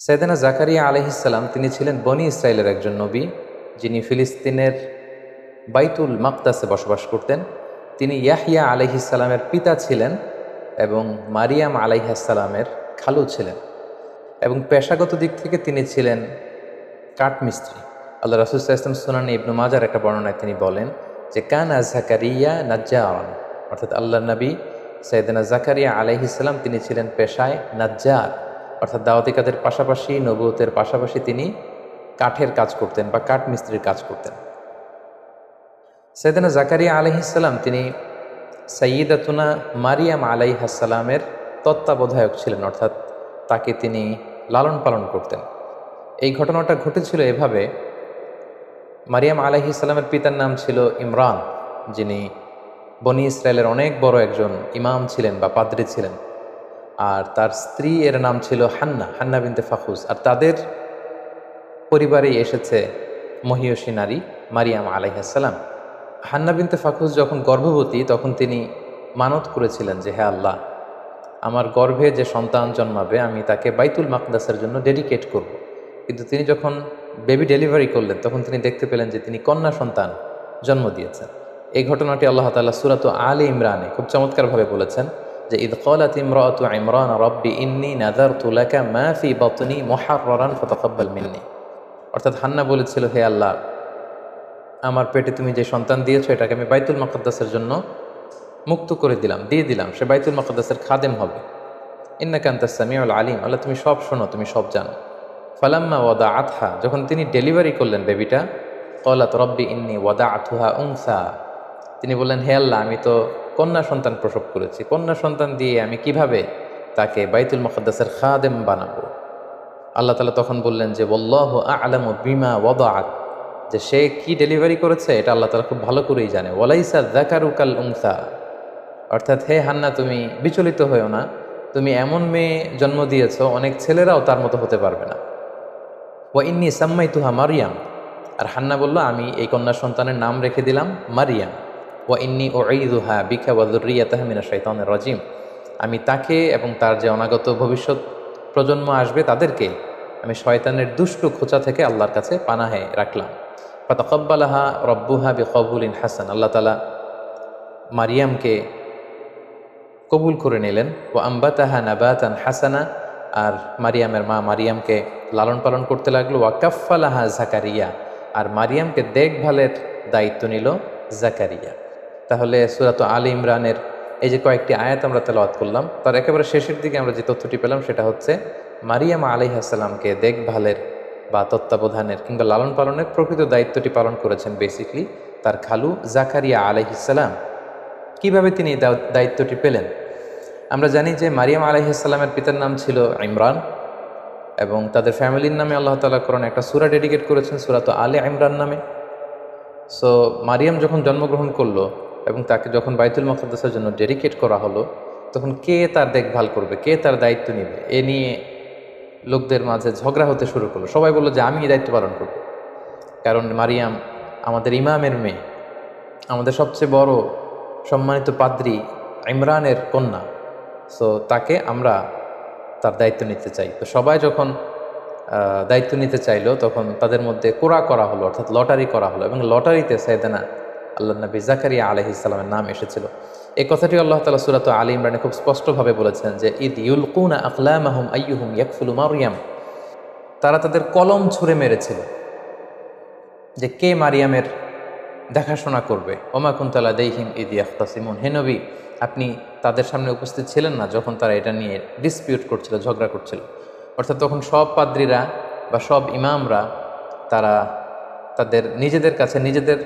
সাইয়েদনা জাকারিয়া আলাইহিসসালাম তিনি ছিলেন বনি ইসরায়েলের একজন নবী, যিনি ফিলিস্তিনের বাইতুল মাকদাসে বসবাস করতেন। তিনি ইয়াহইয়া আলাইহিসসালামের পিতা ছিলেন এবং মারিয়াম আলাইহিসসালামের খালু ছিলেন, এবং পেশাগত দিক থেকে তিনি ছিলেন কাঠমিস্ত্রি। আল্লাহ রাসূল সাল্লাল্লাহু আলাইহি ওয়াসাল্লাম সুনানে ইবনু মাজার একটা বর্ণনায় তিনি বলেন যে কানা জাকারিয়া নাজ্জারান, অর্থাৎ আল্লাহর নবী সাইয়েদনা জাকারিয়া আলাইহিসসালাম তিনি ছিলেন পেশায় নাজ্জার, অর্থাৎ দাওয়াতি কাজের পাশাপাশি নবুয়তের পাশাপাশি তিনি কাঠের কাজ করতেন বা কাঠ মিস্ত্রির কাজ করতেন। সাইয়েদনা জাকারিয়া আলাইহিসসালাম তিনি সাইয়্যিদাতুনা মারিয়াম আলাইহাসসালামের তত্ত্বাবধায়ক ছিলেন, অর্থাৎ তাকে তিনি লালন পালন করতেন। এই ঘটনাটা ঘটেছিল এভাবে, মারিয়াম আলাইহিসসালামের পিতার নাম ছিল ইমরান, যিনি বনি ইসরায়েলের অনেক বড় একজন ইমাম ছিলেন বা পাদ্রী ছিলেন, আর তার স্ত্রী এর নাম ছিল হান্না, হান্না বিনতে ফাখুজ। আর তাদের পরিবারেই এসেছে মহিয়সী নারী মারিয়াম আলাইহিসসালাম। হান্না বিনতে ফাখুজ যখন গর্ভবতী তখন তিনি মানত করেছিলেন যে হে আল্লাহ, আমার গর্ভে যে সন্তান জন্মাবে আমি তাকে বাইতুল মাকদাসের জন্য ডেডিকেট করব। কিন্তু তিনি যখন বেবি ডেলিভারি করলেন তখন তিনি দেখতে পেলেন যে তিনি কন্যা সন্তান জন্ম দিয়েছেন। এই ঘটনাটি আল্লাহ তাআলা সূরা আলে ইমরানে খুব চমৎকারভাবে বলেছেন যে ইদ ক্বালাত ইমরাতু ইমরান রব্বি ইন্নী নাযারতু লাকা মা ফি বাতনি মুহাররারান ফাতাকাব্বাল মিন্নি। অর্থাৎ হান্না বলেছিল, হে আল্লাহ, আমার পেটে তুমি যে সন্তান দিয়েছো এটাকে আমি বাইতুল মাকদাসের জন্য মুক্ত করে দিলাম, দিয়ে দিলাম, সে বাইতুল মাকদাসের খাদেম হবে। ইন্নাকা আনতাস সামিউল আলিম, আল্লাহ তুমি সব শোনো, তুমি সব জানো। ফালাম্মা ওয়াদাআতহা, যখন তিনি ডেলিভারি করলেন বেবিটা, ক্বালাত রব্বি ইন্নী ওয়াদাআতুহা উনসা, তিনি বললেন হে আল্লাহ, আমি তো কন্যা সন্তান প্রসব করেছি, কন্যা সন্তান দিয়ে আমি কিভাবে তাকে বাইতুল মাকদাসের খাদেম বানাবো। আল্লাহ তাআলা তখন বললেন যে ওয়াল্লাহু আ'লামু বিমা ওয়াদাআত, যে সে কি ডেলিভারি করেছে এটা আল্লাহ তাআলা খুব ভালো করেই জানে। ওয়ালাইসা যাকারু কাল উনসা, অর্থাৎ হে হান্না তুমি বিচলিত হয়েও না, তুমি এমন মেয়ে জন্ম দিয়েছো অনেক ছেলেরাও তার মতো হতে পারবে না। ওয়া ইন্নী সাম্মাইতুহা মারিয়াম, আর হান্না বলল আমি এই কন্যা সন্তানের নাম রেখে দিলাম মারিয়াম। ওয়া ইন্নী উঈযুহা বিকা ওয়া যুররিয়াতাহা মিনাশ শাইতানির রাজিম, আমি তাকে এবং তার যে অনাগত ভবিষ্যৎ প্রজন্ম আসবে তাদেরকে আমি শয়তানের দুষ্টু খোঁচা থেকে আল্লাহর কাছে পানাহে রাখলাম। ফাতাকাব্বালাহা রব্বুহা বিকবুলিন হাসান, আল্লাহ তাআলা মারিয়ামকে কবুল করে নিলেন। ও আম্বাতাহা নাবাতান হাসানা, আর মারিয়ামের মা মারিয়ামকে লালন পালন করতে লাগলো। ওয়া কাফফালাহা জাকারিয়া, আর মারিয়ামকে দেখভালের দায়িত্ব নিল জাকারিয়া। তাহলে সূরা আলে ইমরানের এই যে কয়েকটি আয়াত আমরা তেলাওয়াত করলাম, তার একেবারে শেষের দিকে আমরা যে তথ্যটি পেলাম সেটা হচ্ছে মারিয়াম আলাইহিসসালামকে দেখভালের বা তত্ত্বাবধানের কিংবা লালন পালনের প্রকৃত দায়িত্বটি পালন করেছেন বেসিকলি তার খালু জাকারিয়া আলাইহিসসালাম। কিভাবে তিনি এই দায়িত্বটি পেলেন? আমরা জানি যে মারিয়াম আলাইহিসসালামের পিতার নাম ছিল ইমরান, এবং তাদের ফ্যামিলির নামে আল্লাহ তাআলা কোরআনে একটা সূরা ডেডিকেট করেছেন, সূরা আলে ইমরান নামে। সো মারিয়াম যখন জন্মগ্রহণ করলো এবং তাকে যখন বাইতুল মাকদাসের জন্য ডেডিকেট করা হলো, তখন কে তার দেখভাল করবে, কে তার দায়িত্ব নেবে, এ নিয়ে লোকদের মাঝে ঝগড়া হতে শুরু করলো। সবাই বললো যে আমি এই দায়িত্ব পালন করব, কারণ মারিয়াম আমাদের ইমামের মেয়ে, আমাদের সবচেয়ে বড় সম্মানিত পাদ্রী ইমরানের কন্যা, সো তাকে আমরা তার দায়িত্ব নিতে চাই। তো সবাই যখন দায়িত্ব নিতে চাইলো তখন তাদের মধ্যে কোরা করা হলো, অর্থাৎ লটারি করা হলো, এবং লটারিতে সাইয়েদনা আল্লাহ নবী জাকারিয়া আলাইহিসসালামের নাম এসেছিল। এই কথাটি আল্লাহ তাআলা সূরা আলে ইমরানে খুব স্পষ্টভাবে বলেছেন যে ইদ ইউলকুনা আকলামাহুম আইয়ুহুম ইয়াকফুলু মারইয়াম, তারা তাদের কলম ছুঁড়ে মেরেছিল যে কে মারিয়ামের দেখাশোনা করবে। ওমা কুনতা লাদাইহিম ইদ ইয়াখতাসিমুন, হে নবী আপনি তাদের সামনে উপস্থিত ছিলেন না যখন তারা এটা নিয়ে ডিসপিউট করছিল, ঝগড়া করছিল। অর্থাৎ তখন সব পাদ্রীরা বা সব ইমামরা তারা তাদের নিজেদের কাছে নিজেদের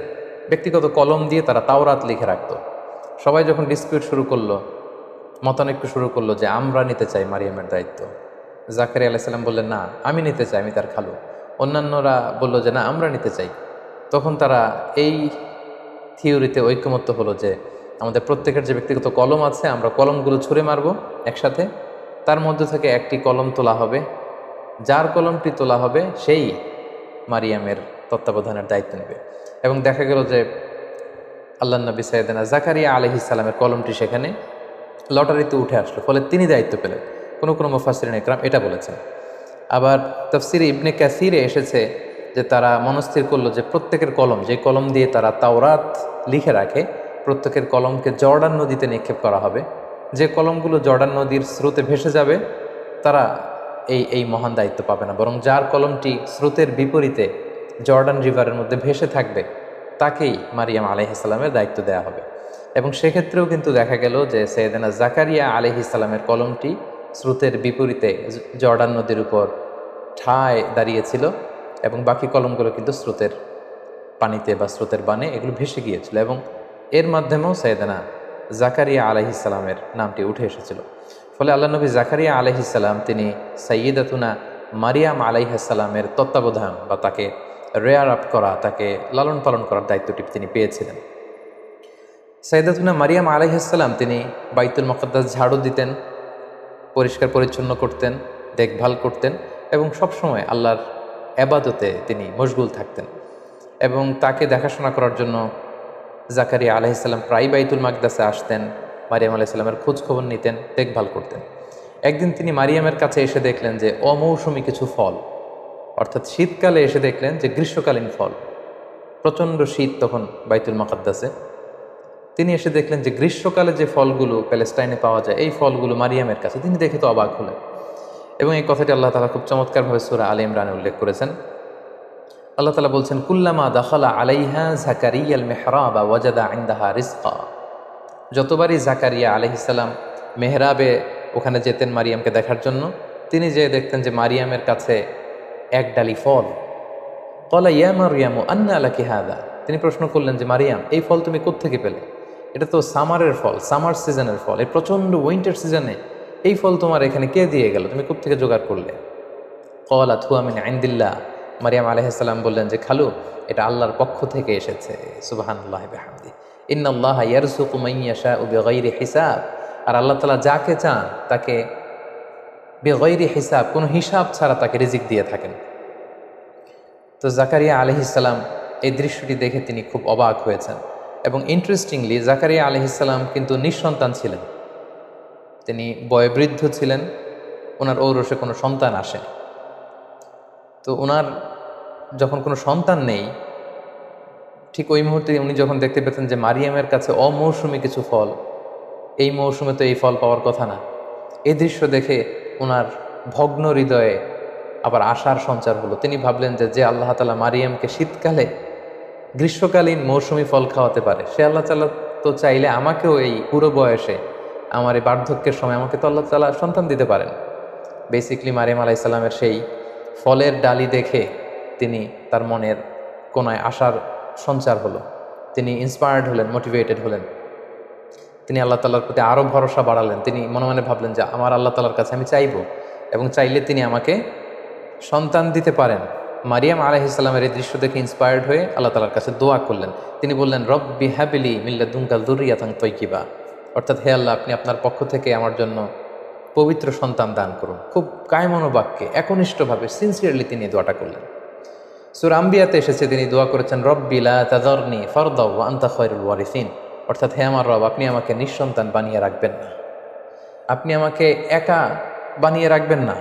ব্যক্তিগত কলম দিয়ে তারা তাওরাত লিখে রাখত। সবাই যখন ডিসপিউট শুরু করলো, মতানৈক্য শুরু করলো যে আমরা নিতে চাই মারিয়ামের দায়িত্ব, জাকারিয়া আলাইহিস সালাম বললেন না আমি নিতে চাই, আমি তার খালু। অন্যান্যরা বলল যে না আমরা নিতে চাই। তখন তারা এই থিওরিতে ঐকমত্য হলো যে আমাদের প্রত্যেকের যে ব্যক্তিগত কলম আছে আমরা কলমগুলো ছুঁড়ে মারব একসাথে, তার মধ্যে থেকে একটি কলম তোলা হবে, যার কলমটি তোলা হবে সেই মারিয়ামের তত্ত্বাবধানের দায়িত্ব নেবে। এবং দেখা গেল যে আল্লাহ নবী সাইয়েদনা জাকারিয়া আলাইহিসসালামের কলমটি সেখানে লটারিতে উঠে আসলো, ফলে তিনি দায়িত্ব পেলেন। কোনো মুফাসসিরিন ইকরাম এটা বলেছেন। আবার তাফসিরে ইবনে কাসিরে এসেছে যে তারা মনস্থির করলো যে প্রত্যেকের কলম, যে কলম দিয়ে তারা তাওরাত লিখে রাখে, প্রত্যেকের কলমকে জর্ডান নদীতে নিক্ষেপ করা হবে। যে কলমগুলো জর্ডান নদীর স্রোতে ভেসে যাবে তারা এই মহান দায়িত্ব পাবে না, বরং যার কলমটি স্রোতের বিপরীতে জর্ডান রিভারের মধ্যে ভেসে থাকবে তাকেই মারিয়াম আলাইহিসসালামের দায়িত্ব দেওয়া হবে। এবং সেক্ষেত্রেও কিন্তু দেখা গেল যে সৈয়দনা জাকারিয়া আলাইহিসসালামের কলমটি স্রোতের বিপরীতে জর্ডান নদীর উপর ঠায় দাঁড়িয়েছিল এবং বাকি কলমগুলো কিন্তু স্রোতের পানিতে বা স্রোতের বানে এগুলো ভেসে গিয়েছিল, এবং এর মাধ্যমেও সৈয়দনা জাকারিয়া আলাইহিসসালামের নামটি উঠে এসেছিল। ফলে আল্লাহ নবী জাকারিয়া আলাইহিসসালাম তিনি সাইয়্যিদাতুনা মারিয়াম আলাইহিসসালামের তত্ত্বাবধান বা তাকে রেয়ার আপ করা, তাকে লালন পালন করার দায়িত্বটি তিনি পেয়েছিলেন। সাইয়্যিদাতুনা মারিয়াম আলাইহিসসালাম তিনি বাইতুল মুকাদ্দাস ঝাড়ু দিতেন, পরিষ্কার পরিচ্ছন্ন করতেন, দেখভাল করতেন এবং সবসময় আল্লাহর এবাদতে তিনি মশগুল থাকতেন। এবং তাকে দেখাশোনা করার জন্য জাকারিয়া আলাইহিসসালাম প্রায় বাইতুল মাকদাসে আসতেন, মারিয়াম আলাইহিসসালামের খোঁজ খবর নিতেন, দেখভাল করতেন। একদিন তিনি মারিয়ামের কাছে এসে দেখলেন যে অমৌসুমী কিছু ফল, অর্থাৎ শীতকালে এসে দেখলেন যে গ্রীষ্মকালীন ফল, প্রচণ্ড শীত তখন বাইতুল মাকদাসে। তিনি এসে দেখলেন যে গ্রীষ্মকালে যে ফলগুলো প্যালেস্টাইনে পাওয়া যায় এই ফলগুলো মারিয়ামের কাছে। তিনি দেখে তো অবাক হলেন, এবং এই কথাটি আল্লাহ তাআলা খুব চমৎকারভাবে সূরা আলে ইমরানে উল্লেখ করেছেন। আল্লাহ তাআলা বলছেন, কুল্লামা দাখালা আলাইহা জাকারিয়াল মিহরাবা ওয়াজাদা ইনদাহা রিজকা। যতবারই জাকারিয়া আলাইহিসসালাম মেহরাবে ওখানে যেতেন মারিয়ামকে দেখার জন্য, তিনি যেয়ে দেখতেন যে মারিয়ামের কাছে এক ডালি ফল। ক্বালা ইয়া মারইয়ামু আন্না লাকি হাযা। তিনি প্রশ্ন করলেন যে মারিয়াম, এই ফল তুমি কোত্থেকে পেলে? এটা তো সামারের ফল, সামার সিজনের ফল, এই প্রচণ্ড উইন্টার সিজনে এই ফল তোমার এখানে কে দিয়ে গেল, তুমি কোত্থেকে জোগাড় করলে? ক্বালাত হুয়া মিন ইনদিল্লাহ। মারিয়াম আলাইহিসসালাম বললেন যে খালু, এটা আল্লাহর পক্ষ থেকে এসেছে। সুবহানাল্লাহি বিহামদি। ইন্নাল্লাহা ইয়ারযুকু মান ইয়াশাউ বিগাইরি হিসাব। আর আল্লাহ তাআলা যাকে চান তাকে বিগাইরি হিসাব, কোনো হিসাব ছাড়া তাকে রিজিক দিয়ে থাকেন। তো জাকারিয়া আলাইহিসসালাম এই দৃশ্যটি দেখে তিনি খুব অবাক হয়েছেন। এবং ইন্টারেস্টিংলি জাকারিয়া আলাইহিসসালাম কিন্তু নিঃসন্তান ছিলেন, তিনি বয়োবৃদ্ধ ছিলেন, ওনার ঔরসে কোনো সন্তান আসেনি। তো ওনার যখন কোনো সন্তান নেই, ঠিক ওই মুহূর্তে উনি যখন দেখতে পেতেন যে মারিয়ামের কাছে অমৌসুমী কিছু ফল, এই মৌসুমে তো এই ফল পাওয়ার কথা না, এই দৃশ্য দেখে ওনার ভগ্ন হৃদয়ে আবার আশার সঞ্চার হলো। তিনি ভাবলেন যে আল্লাহ তাআলা মারিয়ামকে শীতকালে গ্রীষ্মকালীন মৌসুমী ফল খাওয়াতে পারে, সে আল্লাহ তাআলা তো চাইলে আমাকেও এই পুরো বয়সে আমার এই বার্ধক্যের সময় আমাকে তো আল্লাহ তাআলা সন্তান দিতে পারেন। বেসিকলি মারিয়াম আলাইহিস সালামের সেই ফলের ডালি দেখে তিনি তার মনের কোনায় আশার সঞ্চার হলো, তিনি ইন্সপায়ার্ড হলেন, মোটিভেটেড হলেন। তিনি আল্লাহ তাআলার প্রতি আরও ভরসা বাড়ালেন। তিনি মনে মনে ভাবলেন যে আমার আল্লাহ তাআলার কাছে আমি চাইব, এবং চাইলে তিনি আমাকে সন্তান দিতে পারেন। মারিয়াম আলাইহিস সালামের এই দৃশ্য দেখে ইন্সপায়ার্ড হয়ে আল্লাহ তাআলার কাছে দোয়া করলেন। তিনি বললেন, রব্বি হাবলি মিন লাদুনকা যুররিয়াতান তাইয়্যিবা, অর্থাৎ হে আল্লাহ, আপনি আপনার পক্ষ থেকে আমার জন্য পবিত্র সন্তান দান করুন। খুব কায়মনোবাক্যে, একনিষ্ঠভাবে, সিনসিয়ারলি তিনি দোয়াটা করলেন। সূরা আম্বিয়াতে এসেছে তিনি দোয়া করেছেন, রব্বি লা তাযারনি ফারদা ওয়া আনতা খায়রুল ওয়ারিসিন, অর্থাৎ হে আমার রব, আপনি আমাকে নিঃসন্তান বানিয়ে রাখবেন না, আপনি আমাকে একা বানিয়ে রাখবেন না,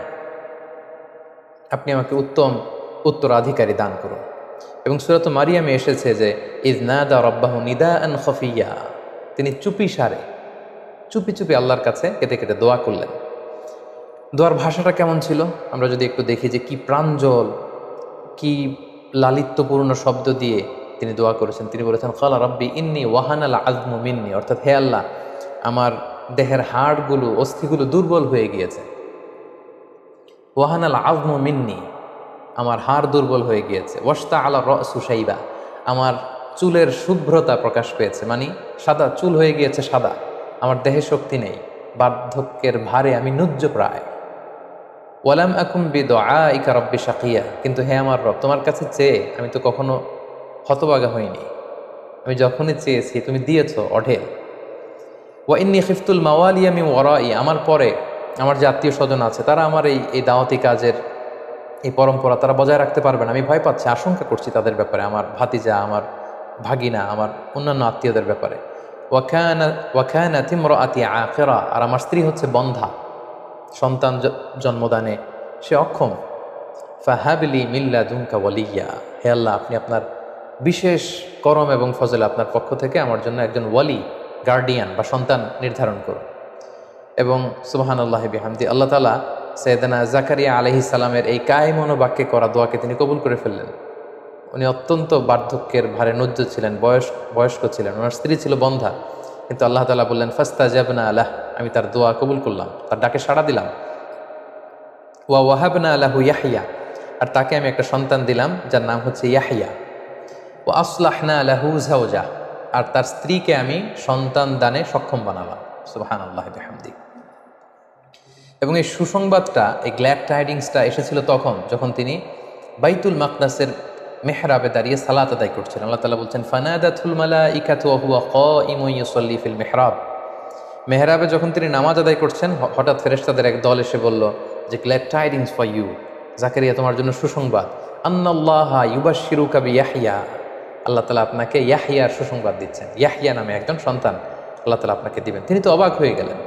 আপনি আমাকে উত্তম উত্তরাধিকারী দান করুন। এবং সূরাত মারিয়ামে এসেছে যে ইয নাদা রাব্বাহু নিদাআন খাফিয়্যা, তিনি চুপি সারে চুপি চুপি আল্লাহর কাছে কেঁদে কেটে দোয়া করলেন। দোয়ার ভাষাটা কেমন ছিল আমরা যদি একটু দেখি, যে কি প্রাঞ্জল, কি লালিত্যপূর্ণ শব্দ দিয়ে তিনি দোয়া করেছেন। তিনি বলেছেন, ক্বালা রাব্বি ইন্নী ওয়াহানাল আযমু মিন্নী, অর্থাৎ হে আল্লাহ, আমার দেহের হাড়গুলো, অস্থিগুলো দুর্বল হয়ে গিয়েছে। ওয়াহানাল আযমু মিন্নী, আমার হাড় দুর্বল হয়ে গিয়েছে। ওয়াশতা আলা রাসু শাইবা, আমার চুলের শুভ্রতা প্রকাশ পেয়েছে, মানে সাদা চুল হয়ে গিয়েছে সাদা, আমার দেহে শক্তি নেই, বার্ধক্যের ভারে আমি নুজ্জ প্রায়। ওয়ালাম আকুম বিদুআইকা রাব্বি শাকিয়া, কিন্তু হে আমার রব, তোমার কাছে চেয়ে আমি তো কখনো হতভাগা হইনি, আমি যখনই চেয়েছি তুমি দিয়েছো অঢেল। ওয়া ইন্নী খিফতুল মাওয়ালিয়া মিন ওয়ারাই, আমার পরে আমার যে আত্মীয় স্বজন আছে তারা আমার এই দাওয়াতি কাজের এই পরম্পরা তারা বজায় রাখতে পারবে না, আমি ভয় পাচ্ছি, আশঙ্কা করছি তাদের ব্যাপারে, আমার ভাতিজা, আমার ভাগিনা, আমার অন্যান্য আত্মীয়দের ব্যাপারে। ওয়াকানাত ইমরাআতি আকিরা, আর আমার স্ত্রী হচ্ছে বন্ধা, সন্তান জন্মদানে সে অক্ষম, ফাহাবলি মিল্লা দুমকা ওয়ালিয়া, হে আল্লাহ আপনি আপনার বিশেষ করম এবং ফজলে আপনার পক্ষ থেকে আমার জন্য একজন ওয়ালি, গার্ডিয়ান বা সন্তান নির্ধারণ করুন। এবং সুবহানাল্লাহি বিহামদি, আল্লাহ তাআলা সাইয়েদনা জাকারিয়া আলাইহিস সালামের এই কায়মনো বাক্যে করা দোয়াকে তিনি কবুল করে ফেললেন। উনি অত্যন্ত বার্ধক্যের ভারে নুজ্জ ছিলেন, বয়স্ক ছিলেন, ওনার স্ত্রী ছিল বন্ধা, কিন্তু আল্লাহ তাআলা বললেন ফাস্তাজাবনা লাহ, আমি তার দোয়া কবুল করলাম, তার ডাকে সাড়া দিলাম। ওয়া ওয়াহাবনা লাহু ইয়াহইয়া, আর তাকে আমি একটা সন্তান দিলাম যার নাম হচ্ছে ইয়াহইয়া। ওয়া আসলাহনা লাহু যাওজা, আর তার স্ত্রীকে আমি সন্তান দানে সক্ষম বানালাম। সুবহানাল্লাহি বিহামদি। এবং এই সুসংবাদটা, এই গ্ল্যাড টাইডিংসটা এসেছিল তখন যখন তিনি বাইতুল মাকদাসের মেহরাবে দাঁড়িয়ে সালাত আদায় করছিলেন। আল্লাহ তাআলা বলছেন ফানাদাতুল মালাইকাতু ওয়া হুয়া কাইমুন ইউসাল্লি ফিল মিহরাব, মেহরাবে যখন তিনি নামাজ আদায় করছেন হঠাৎ ফেরেশতাদের এক দল এসে বলল যে glad tidings for you Zakaria, তোমার জন্য সুসংবাদ, আন্নাল্লাহা ইউবাশশিরুকা বিয়াহইয়া, আল্লাহ তাআলা আপনাকে ইয়াহইয়ার সুসংবাদ দিচ্ছেন, ইয়াহইয়া নামে একজন সন্তান আল্লাহ তাআলা আপনাকে দিবেন। তিনি তো অবাক হয়ে গেলেন।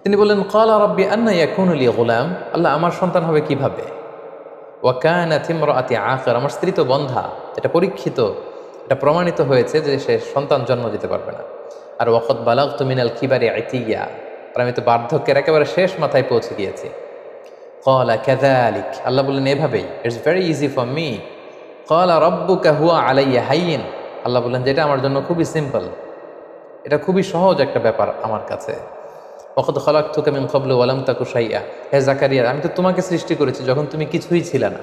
তিনি বললেন ক্বালা রাব্বি আন্না ইয়াকুনু লি গুলাম, আল্লাহ আমার সন্তান হবে কিভাবে? ওয়া কানাত ইমরাআতি আখির, আমার স্ত্রী তো বন্ধা, এটা পরীক্ষিত, এটা প্রমাণিত হয়েছে যে সে সন্তান জন্ম দিতে পারবে না। আর ওয়াকাদ বালাগতু মিনাল কিবারি ইতিয়া, আর আমি তো বার্ধক্যের একেবারে শেষ মাথায় পৌঁছে গিয়েছি। ক্বালা কাযালিক, আল্লাহ বললেন এভাবেই, it's very easy for me. ক্বালা রাব্বুকা হুয়া আলাইয়া হাইয়িন, আল্লাহ বললেন যে এটা আমার জন্য খুবই সিম্পল, এটা খুবই সহজ একটা ব্যাপার আমার কাছে। ওয়াকাদ খালাকতুকা মিন ক্বাবলু ওয়া লাম তাকু শাইআ, হে জাকারিয়া আমি তো তোমাকে সৃষ্টি করেছি যখন তুমি কিছুই ছিলে না।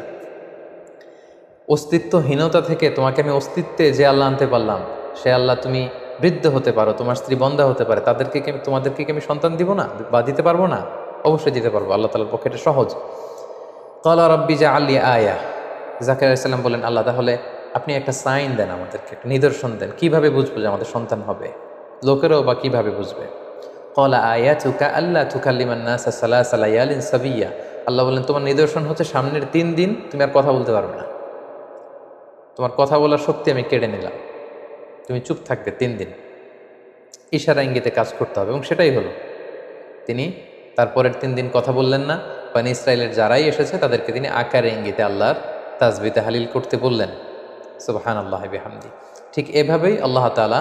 অস্তিত্বহীনতা থেকে তোমাকে আমি অস্তিত্বে যে আল্লাহ আনতে পারলাম, সে আল্লাহ তুমি বৃদ্ধ হতে পারো, তোমার স্ত্রী বন্ধা হতে পারে, তোমাদেরকে কি আমি সন্তান দিব না বা দিতে পারবো না? অবশ্যই দিতে পারবো, আল্লাহ তাআলার পক্ষে এটা সহজ। ক্বালা রাব্বি জাআলনি আয়া, জাকারিয়া আলাইহিস সালাম বলেন আল্লাহ তাহলে আপনি একটা সাইন দেন, আমাদেরকে একটা নিদর্শন দেন, কিভাবে বুঝবো যে আমাদের সন্তান হবে, লোকেরাও বা কিভাবে বুঝবে? ক্বালা আয়াতুকা আল্লা তুকাল্লিমান নাসা সালাসা লায়ালিন সাবিয়্যা, আল্লাহ বলেন তোমার নিদর্শন হচ্ছে সামনের 3 দিন তুমি আর কথা বলতে পারবে না, তোমার কথা বলার শক্তি আমি কেড়ে নিলাম, তুমি চুপ থাকবে 3 দিন, ইশারা ইঙ্গিতে কাজ করতে হবে। এবং সেটাই হলো, তিনি তারপরের 3 দিন কথা বললেন না। বনী ইসরাইলের যারাই এসেছে তাদেরকে তিনি আকারে ইঙ্গিতে আল্লাহর তাসবিহ তাহলিল করতে বললেন। সুবহানাল্লাহি বিহামদি। ঠিক এভাবেই আল্লাহ তাআলা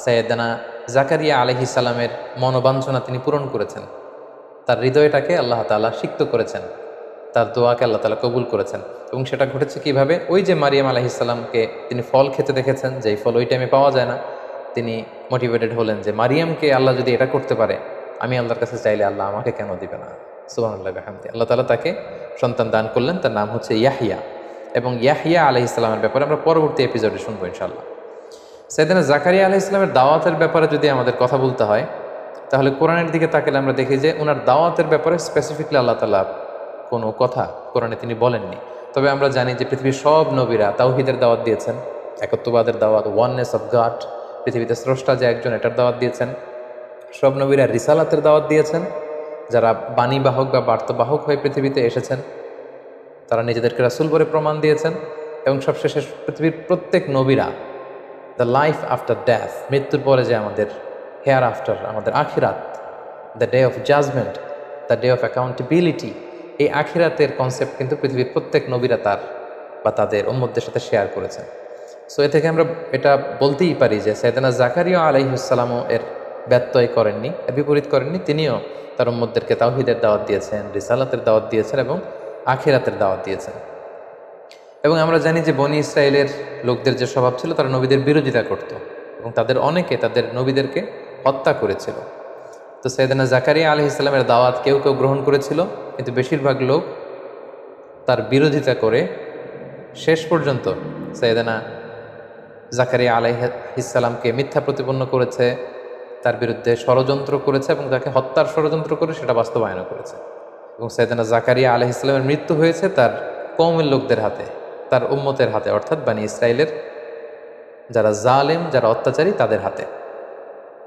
সাইয়েদনা জাকারিয়া আলাইহিস সালামের মনোবাঞ্ছনা তিনি পূরণ করেছেন, তার হৃদয়টাকে আল্লাহ তাআলা সিক্ত করেছেন, তার দোয়াকে আল্লাহ তাআলা কবুল করেছেন। এবং সেটা ঘটেছে কিভাবে? ওই যে মারিয়াম আলাইহিস সালামকে তিনি ফল খেতে দেখেছেন, যেই ফল ওই টাইমে পাওয়া যায় না, তিনি মোটিভেটেড হলেন যে মারিয়ামকে আল্লাহ যদি এটা করতে পারে, আমি আল্লাহর কাছে চাইলে আল্লাহ আমাকে কেন দিবে না? সুবহানাল্লাহি ওয়া বিহামদিহি। আল্লাহ তাআলা তাকে সন্তান দান করলেন, তার নাম হচ্ছে ইয়াহইয়া। এবং ইয়াহইয়া আলাইহিস সালামের ব্যাপারে আমরা পরবর্তী এপিসোডে শুনবো ইনশাআল্লাহ। সাইয়েদনা জাকারিয়া আলাইহিস সালামের দাওয়াতের ব্যাপারে যদি আমাদের কথা বলতে হয়, তাহলে কোরআনের দিকে তাকালে আমরা দেখি যে ওনার দাওয়াতের ব্যাপারে স্পেসিফিকলি আল্লাহ তাআলা কোনো কথা কোরআনে তিনি বলেননি। তবে আমরা জানি যে পৃথিবীর সব নবীরা তাওহীদের দাওয়াত দিয়েছেন, একত্ববাদের দাওয়াত, ওয়াননেস অফ গড, পৃথিবীতে স্রষ্টা যে একজন, এটার দাওয়াত দিয়েছেন। সব নবীরা রিসালাতের দাওয়াত দিয়েছেন, যারা বাণীবাহক বা বার্তাবাহক হয়ে পৃথিবীতে এসেছেন তারা নিজেদেরকে রাসূল বলে প্রমাণ দিয়েছেন। এবং সবশেষে পৃথিবীর প্রত্যেক নবীরা দ্য লাইফ আফটার ডেথ, মৃত্যুর পরে যে আমাদের হেয়ার আফটার, আমাদের আখিরাত, the day of judgement, the day of accountability, এই আখিরাতের কনসেপ্ট কিন্তু পৃথিবীর প্রত্যেক নবীরা তার বা তাদের উম্মতদের সাথে শেয়ার করেছেন। সো এ থেকে আমরা এটা বলতেই পারি যে সাইয়েদনা জাকারিয়া আলাইহিস সালামও এর ব্যত্যয় করেননি, বিপরীত করেননি। তিনিও তার উম্মতদেরকে তাওহীদের দাওয়াত দিয়েছেন, রিসালাতের দাওয়াত দিয়েছেন এবং আখিরাতের দাওয়াত দিয়েছেন। এবং আমরা জানি যে বনী ইসরায়েলের লোকদের যে স্বভাব ছিল, তারা নবীদের বিরোধিতা করত এবং তাদের অনেকে তাদের নবীদেরকে হত্যা করেছিল। তো সাইয়েদনা জাকারিয়া আলাইহিস সালামের দাওয়াত কেউ কেউ গ্রহণ করেছিল, কিন্তু বেশিরভাগ লোক তার বিরোধিতা করে শেষ পর্যন্ত সাইয়েদনা জাকারিয়া আলাইহিস সালামকে মিথ্যা প্রতিপন্ন করেছে, তার বিরুদ্ধে ষড়যন্ত্র করেছে এবং তাকে হত্যার ষড়যন্ত্র করে সেটা বাস্তবায়ন করেছে। এবং সাইয়েদনা জাকারিয়া আলাইহিস সালামের মৃত্যু হয়েছে তার কওমের লোকদের হাতে, তার উম্মতের হাতে, অর্থাৎ বনী ইসরায়েলের যারা জালেম, যারা অত্যাচারী, তাদের হাতে।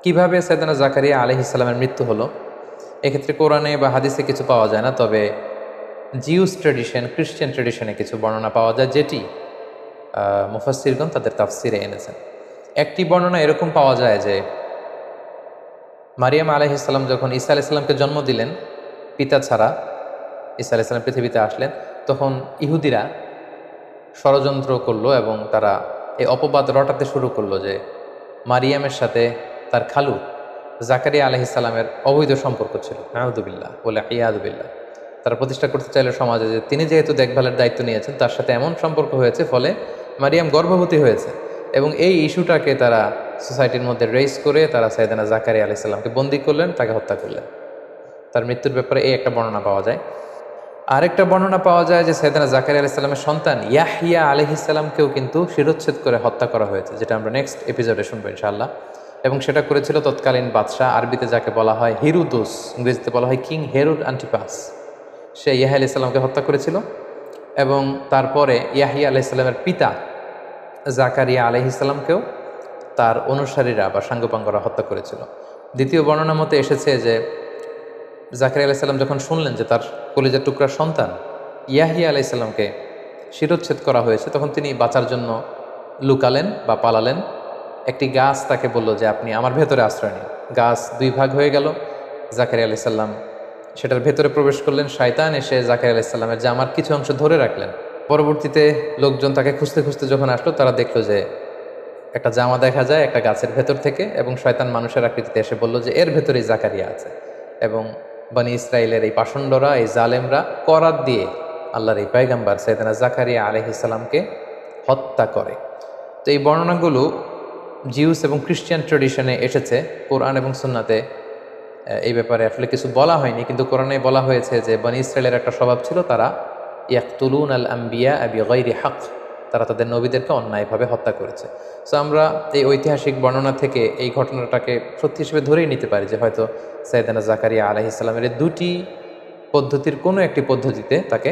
কিভাবে সাইয়েদনা জাকারিয়া আলাইহিস সালামের মৃত্যু হলো, এক্ষেত্রে কোরআনে বা হাদিসে কিছু পাওয়া যায় না, তবে জিউস ট্রেডিশন, খ্রিস্টান ট্রেডিশনে কিছু বর্ণনা পাওয়া যায়, যেটি মুফাসসিরগণ তাদের তাফসিরে এনেছেন। একটি বর্ণনা এরকম পাওয়া যায় যে মারিয়াম আলাইহিস সালাম যখন ঈসা আলাইহিস সালামকে জন্ম দিলেন পিতা ছাড়া, ঈসা আলাইহিস সালাম পৃথিবীতে আসলেন, তখন ইহুদিরা ষড়যন্ত্র করলো এবং তারা এই অপবাদ রটাতে শুরু করলো যে মারিয়ামের সাথে তার খালু জাকারিয়া আলাইহিস সালামের অবৈধ সম্পর্ক ছিল। নাউযুবিল্লাহ বলে ইয়াদুবিল্লাহ। তারা প্রতিষ্ঠা করতে চাইল সমাজে যে তিনি যেহেতু দেখভালের দায়িত্ব নিয়েছেন, তার সাথে এমন সম্পর্ক হয়েছে ফলে মারিয়াম গর্ভবতী হয়েছে। এবং এই ইস্যুটাকে তারা সোসাইটির মধ্যে রেইজ করে তারা সাইয়েদনা জাকারিয়া আলাইহিস সালামকে বন্দী করলেন, তাকে হত্যা করলেন। তার মৃত্যুর ব্যাপারে এই একটা বর্ণনা পাওয়া যায়। আরেকটা বর্ণনা পাওয়া যায় যে সাইয়েদনা জাকারিয়া আলাইহিস সালামের সন্তান ইয়াহইয়া আলাইহিস সালামকেও কিন্তু শিরচ্ছেদ করে হত্যা করা হয়েছে, যেটা আমরা নেক্সট এপিসোডে শুনবো ইনশাআল্লাহ। এবং সেটা করেছিল তৎকালীন বাদশাহ, আরবিতে যাকে বলা হয় হিরুদুস, ইংরেজিতে বলা হয় কিং হেরুড অ্যান্টিপাস। সে ইয়াহইয়া আলাইহিস সালামকে হত্যা করেছিল এবং তারপরে ইয়াহইয়া আলাইহিস সালামের পিতা জাকারিয়া আলাইহিস সালামকেও তার অনুসারীরা বা সাঙ্গপাঙ্গরা হত্যা করেছিল। দ্বিতীয় বর্ণনা মতে এসেছে যে জাকারিয়া আলাইহিস সালাম যখন শুনলেন যে তার কলিজার টুকরার সন্তান ইয়াহইয়া আলাইহিস সালামকে শিরচ্ছেদ করা হয়েছে, তখন তিনি বাঁচার জন্য লুকালেন বা পালালেন। একটি গাছ তাকে বলল যে আপনি আমার ভেতরে আশ্রয় নিন। গাছ দুই ভাগ হয়ে গেল। জাকারিয়া আলাইহিস সালাম সেটার ভেতরে প্রবেশ করলেন। শয়তান এসে জাকারিয়া আলাইহিস সালামের জামার কিছু অংশ ধরে রাখলেন। পরবর্তীতে লোকজন তাকে খুঁজতে খুঁজতে যখন আসলো, তারা দেখলো যে একটা জামা দেখা যায় একটা গাছের ভেতর থেকে, এবং শয়তান মানুষের আকৃতিতে এসে বলল যে এর ভেতরেই জাকারিয়া আছে। এবং বনি ইসরায়েলের এই পাষণ্ডরা, এই জালেমরা করাত দিয়ে আল্লাহর এই পয়গম্বর সাইয়েদনা জাকারিয়া আলাইহিস সালামকে হত্যা করে। তো এই বর্ণনাগুলো জিউস এবং খ্রিস্টান ট্রেডিশনে এসেছে। কোরআন এবং সুন্নাতে এই ব্যাপারে আসলে কিছু বলা হয়নি, কিন্তু কোরআনে বলা হয়েছে যে বনি ইসরায়েলের একটা স্বভাব ছিল, তারা ইয়াকতুলুন আল আম্বিয়া বিগাইরি হক, তারা তাদের নবীদেরকে অন্যায়ভাবে হত্যা করেছে। সো আমরা এই ঐতিহাসিক বর্ণনা থেকে এই ঘটনাটাকে সত্যি হিসেবে ধরেই নিতে পারি যে হয়তো সাইয়েদনা জাকারিয়া আলাইহিস সালামের দুটি পদ্ধতির কোনো একটি পদ্ধতিতে তাকে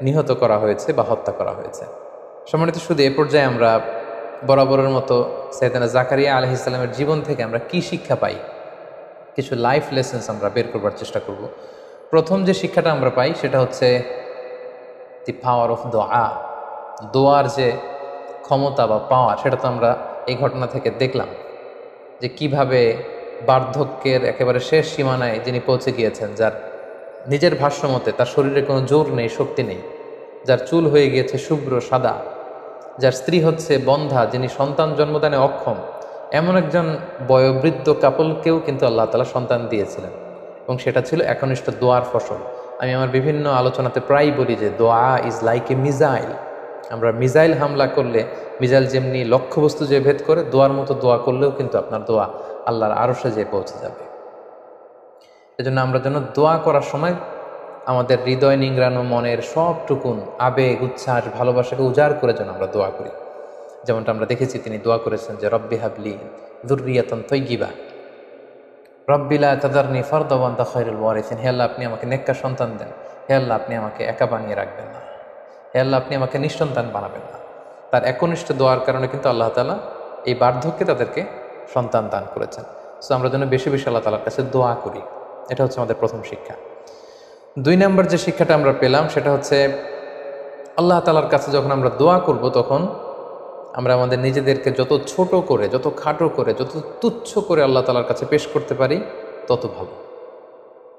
নিহত করা হয়েছে বা হত্যা করা হয়েছে। সম্মানিত শুধু এ পর্যায়ে আমরা বরাবরের মতো সাইয়েদনা জাকারিয়া আলাইহিস সালামের জীবন থেকে আমরা কি শিক্ষা পাই, কিছু লাইফ লেসন্স আমরা বের করবার চেষ্টা করব। প্রথম যে শিক্ষাটা আমরা পাই সেটা হচ্ছে দি পাওয়ার অফ দোয়া। দোয়ার যে ক্ষমতা বা পাওয়ার, সেটা তো আমরা এই ঘটনা থেকে দেখলাম যে কিভাবে বার্ধক্যের একেবারে শেষ সীমানায় যিনি পৌঁছে গিয়েছেন, যার নিজের ভাষ্যমতে তার শরীরে কোনো জোর নেই, শক্তি নেই, যার চুল হয়ে গিয়েছে শুভ্র সাদা, যার স্ত্রী হচ্ছে বন্ধা, যিনি সন্তান জন্মদানে অক্ষম, এমন একজন বয়োবৃদ্ধ কাপলকেও কিন্তু আল্লাহ তাআলা সন্তান দিয়েছিলেন। এবং সেটা ছিল একনিষ্ঠ দোয়ার ফসল। আমি আমার বিভিন্ন আলোচনাতে প্রায় বলি যে দোয়া ইজ লাইক এ মিজাইল। আমরা মিজাইল হামলা করলে মিজাইল যেমনি লক্ষ্যবস্তু যে ভেদ করে, দোয়ার মতো দোয়া করলেও কিন্তু আপনার দোয়া আল্লাহর আরশে যেয়ে পৌঁছে যাবে। এজন্য আমরা যেন দোয়া করার সময় আমাদের হৃদয় নিংড়ানো মনের সবটুকুন আবেগ, উচ্ছ্বাস, ভালোবাসাকে উজাড় করে যেন আমরা দোয়া করি। যেমনটা আমরা দেখেছি তিনি দোয়া করেছেন যে রব্বি হাবলি যুররিয়াতান তাইয়্যিবা, রব্বি লা তাযারনি ফারদা ওয়া আনতা খায়রুল ওয়ারিসিন। হে আল্লাহ, আপনি আমাকে নেককার সন্তান দেন। হে আল্লাহ, আপনি আমাকে একা বানিয়ে রাখবেন না। হে আল্লাহ, আপনি আমাকে নিঃসন্তান বানাবেন না। তার একনিষ্ঠ দোয়ার কারণে কিন্তু আল্লাহ তাআলা এই বার্ধক্যে তাদেরকে সন্তান দান করেছেন। সো আমরা যেন বেশি বেশি আল্লাহ তাআলার কাছে দোয়া করি। এটা হচ্ছে আমাদের প্রথম শিক্ষা। 2 নম্বর যে শিক্ষাটা আমরা পেলাম সেটা হচ্ছে আল্লাহ তাআলার কাছে যখন আমরা দোয়া করব, তখন আমরা আমাদের নিজেদেরকে যত ছোট করে, যত খাটো করে, যত তুচ্ছ করে আল্লাহ তাআলার কাছে পেশ করতে পারি, তত ভালো।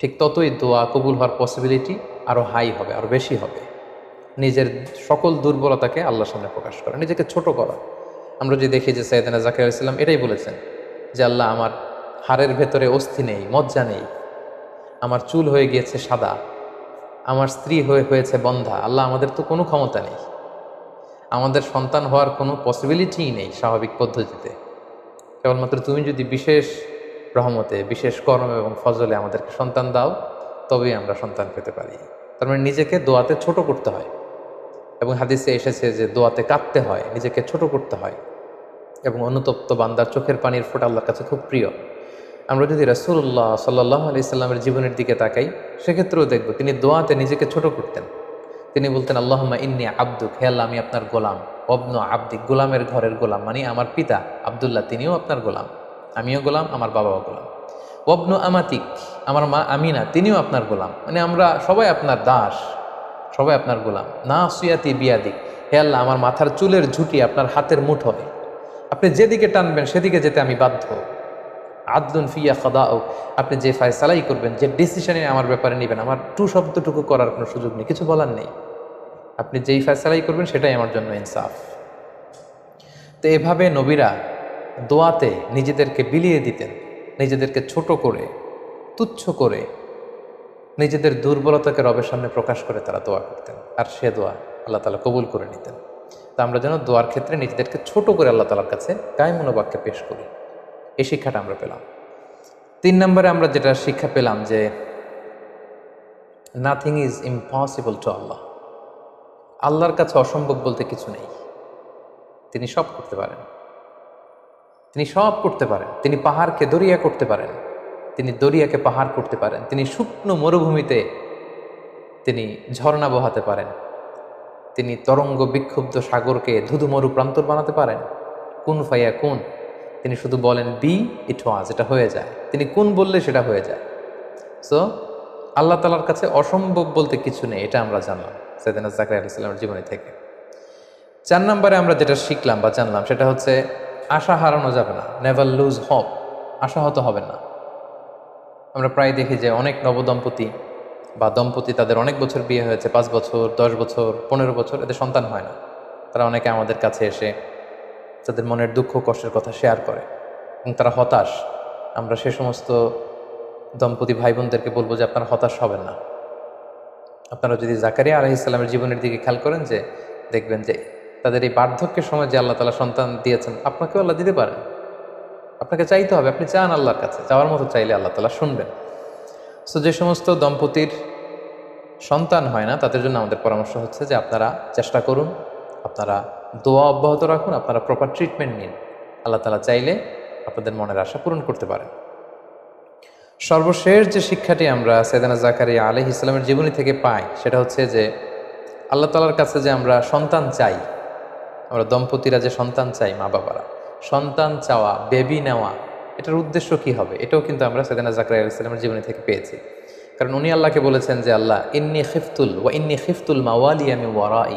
ঠিক ততই দোয়া কবুল হওয়ার পসিবিলিটি আরও হাই হবে, আরও বেশি হবে। নিজের সকল দুর্বলতাকে আল্লাহর সামনে প্রকাশ করা, নিজেকে ছোট করা। আমরা যদি দেখি যে সাইয়েদনা জাকারিয়া আলাইহিস সালাম এটাই বলেছেন যে আল্লাহ, আমার হাড়ের ভেতরে অস্থি নেই, মজ্জা নেই, আমার চুল হয়ে গিয়েছে সাদা, আমার স্ত্রী হয়েছে বন্ধা। আল্লাহ, আমাদের তো কোনো ক্ষমতা নেই, আমাদের সন্তান হওয়ার কোনো পসিবিলিটিই নেই স্বাভাবিক পদ্ধতিতে। কেবলমাত্র তুমি যদি বিশেষ রহমতে, বিশেষ কর্ম এবং ফজলে আমাদেরকে সন্তান দাও, তবেই আমরা সন্তান পেতে পারি। তার মানে নিজেকে দোয়াতে ছোট করতে হয়। এবং হাদিসে এসেছে যে দোয়াতে কাঁদতে হয়, নিজেকে ছোট করতে হয়। এবং অনুতপ্ত বান্দার চোখের পানির ফোঁটা আল্লাহর কাছে খুব প্রিয়। আমরা যদি রাসূলুল্লাহ সাল্লাল্লাহু আলাইহি সাল্লামের জীবনের দিকে তাকাই, সেক্ষেত্রেও দেখব তিনি দোয়াতে নিজেকে ছোট করতেন। তিনি বলতেন, আল্লাহুম্মা ইন্নী আবদুক, হে আল্লাহ, আমি আপনার গোলাম। ওয়াবনু আবদিক, গোলামের ঘরের গোলাম, মানে আমার পিতা আব্দুল্লাহ তিনিও আপনার গোলাম, আমিও গোলাম, আমার বাবাও গোলাম। ওয়াবনু আমাতিক, আমার মা আমিনা তিনিও আপনার গোলাম, মানে আমরা সবাই আপনার দাস, সবাই আপনার গোলাম। নাসিয়াতি বিয়াদিক, হে আল্লাহ, আমার মাথার চুলের ঝুঁটি আপনার হাতের মুঠোয়, আপনি যেদিকে টানবেন সেদিকে যেতে আমি বাধ্য। আদলুন ফিয়া খাদাউ, আপনি যে ফায়সালাই করবেন, যে ডিসিশনে আমার ব্যাপারে নেবেন, আমার টু শব্দটুকু করার কোনো সুযোগ নেই, কিছু বলার নেই। আপনি যেই ফায়সালাই করবেন সেটাই আমার জন্য ইনসাফ। তো এভাবে নবীরা দোয়াতে নিজেদেরকে বিলিয়ে দিতেন, নিজেদেরকে ছোট করে, তুচ্ছ করে, নিজেদের দুর্বলতাকে রবের সামনে প্রকাশ করে তারা দোয়া করতেন, আর সে দোয়া আল্লাহ তাআলা কবুল করে নিতেন। তো আমরা যেন দোয়ার ক্ষেত্রে নিজেদেরকে ছোট করে আল্লাহ তাআলার কাছে কায়মনোবাক্যে পেশ করি, এই শিক্ষাটা আমরা পেলাম। 3 নম্বরে আমরা যেটা শিক্ষা পেলাম যে নাথিং ইজ ইম্পসিবল টু আল্লাহ। আল্লাহর কাছে অসম্ভব বলতে কিছু নেই। তিনি সব করতে পারেন, তিনি সব করতে পারেন। তিনি পাহাড়কে দরিয়া করতে পারেন, তিনি দরিয়াকে পাহাড় করতে পারেন, তিনি শুকনো মরুভূমিতে তিনি ঝর্ণা বহাতে পারেন, তিনি তরঙ্গ বিক্ষুব্ধ সাগরকে ধুধু মরু প্রান্তর বানাতে পারেন। কুন ফাইয়া কুন, তিনি শুধু বলেন বি, ইট ওয়াজ, এটা হয়ে যায়। তিনি কুন বললে সেটা হয়ে যায়। সো আল্লাহ তাআলার কাছে অসম্ভব বলতে কিছু নেই, এটা আমরা জানলাম সাইয়েদনা জাকারিয়া আলাইহিস সালামের জীবনী থেকে। 4 নম্বরে আমরা যেটা শিখলাম বা জানলাম সেটা হচ্ছে আশা হারানো যাবে না, নেভার লুজ হোপ, আশাহত হবেন না। আমরা প্রায় দেখি যে অনেক নবদম্পতি বা দম্পতি, তাদের অনেক বছর বিয়ে হয়েছে, 5 বছর, 10 বছর, 15 বছর, এদের সন্তান হয় না। তারা অনেকে আমাদের কাছে এসে তাদের মনের দুঃখ কষ্টের কথা শেয়ার করে এবং তারা হতাশ। আমরা সে সমস্ত দম্পতি ভাই বোনদেরকে বলবো যে আপনারা হতাশ হবেন না। আপনারা যদি জাকারিয়া আলাইহিস সালামের জীবনের দিকে খেয়াল করেন, যে দেখবেন যে তাদের এই বার্ধক্যের সময় যে আল্লাহ তাআলা সন্তান দিয়েছেন, আপনাকেও আল্লাহ দিতে পারেন। আপনাকে চাইতে হবে, আপনি চান আল্লাহর কাছে, চাওয়ার মতো চাইলে আল্লাহ তাআলা শুনবেন। সো যে সমস্ত দম্পতির সন্তান হয় না তাদের জন্য আমাদের পরামর্শ হচ্ছে যে আপনারা চেষ্টা করুন, আপনারা দোয়া অব্যাহত রাখুন, আপনারা প্রপার ট্রিটমেন্ট নিন। আল্লাহ তাআলা চাইলে আপনাদের মনের আশা পূরণ করতে পারেন। সর্বশেষ যে শিক্ষাটি আমরা সাইয়েদনা জাকারিয়া আলাইহিস সালামের জীবনী থেকে পাই সেটা হচ্ছে যে আল্লাহ তাআলার কাছে যে আমরা সন্তান চাই, আমরা দম্পতিরা যে সন্তান চাই, মা বাবারা সন্তান চাওয়া, বেবি নেওয়া, এটার উদ্দেশ্য কি হবে, এটাও কিন্তু আমরা সাইয়েদনা জাকারিয়া আলাইহিস সালামের জীবনী থেকে পেয়েছি। কারণ উনি আল্লাহকে বলেছেন যে আল্লাহ ইন্নী খিফতুল মাওয়ালিয়া মিন ওয়ারাই,